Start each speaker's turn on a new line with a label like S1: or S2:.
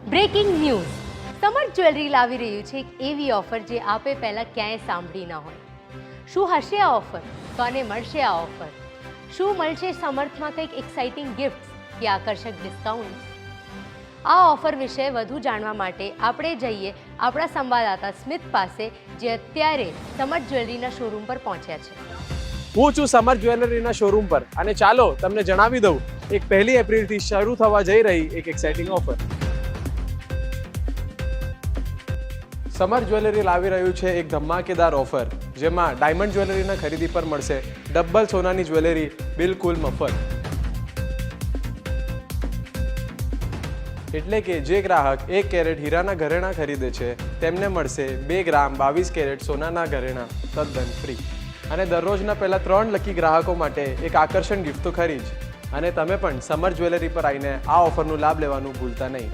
S1: Breaking news summer jewellery લાવી રહ્યું છે એક એવી ઓફર જે આપે પહેલાં ક્યાંય સાંભળી ન હોય. શું હશે આ ઓફર? કોને મળશે આ ઓફર? શું મળશે સમર્થમાં કંઈક એક્સાઇટિંગ ગિફ્ટ્સ કે આકર્ષક ડિસ્કાઉન્ટ? આ ઓફર વિશે વધુ જાણવા માટે આપણે જઈએ આપણા સંવાદદાતા સ્મિત પાસે, જે અત્યારે સમર જ્વેલરીના શોરૂમ પર પહોંચ્યા છે.
S2: હું છું સમર જ્વેલરીના શોરૂમ પર અને ચાલો તમને જણાવી દઉં એક 1 એપ્રિલથી શરૂ થવા જઈ રહી એક એક્સાઇટિંગ ઓફર. સમર જ્વેલરી લાવી રહ્યું છે એક ધમાકેદાર ઓફર, જેમાં ડાયમંડ જ્વેલરીના ખરીદી પર મળશે ડબલ સોનાની જ્વેલરી બિલકુલ મફત. એટલે કે જે ગ્રાહક 1 કેરેટ હીરાના ઘરેણાં ખરીદે છે તેમને મળશે 2 ગ્રામ 22 કેરેટ સોનાના ઘરેણાં તદ્દન ફ્રી. અને દરરોજના પહેલા 3 લકી ગ્રાહકો માટે એક આકર્ષણ ગિફ્ટ તો ખરી જ. અને તમે પણ સમર જ્વેલરી પર આવીને આ ઓફરનો લાભ લેવાનું ભૂલતા નહીં.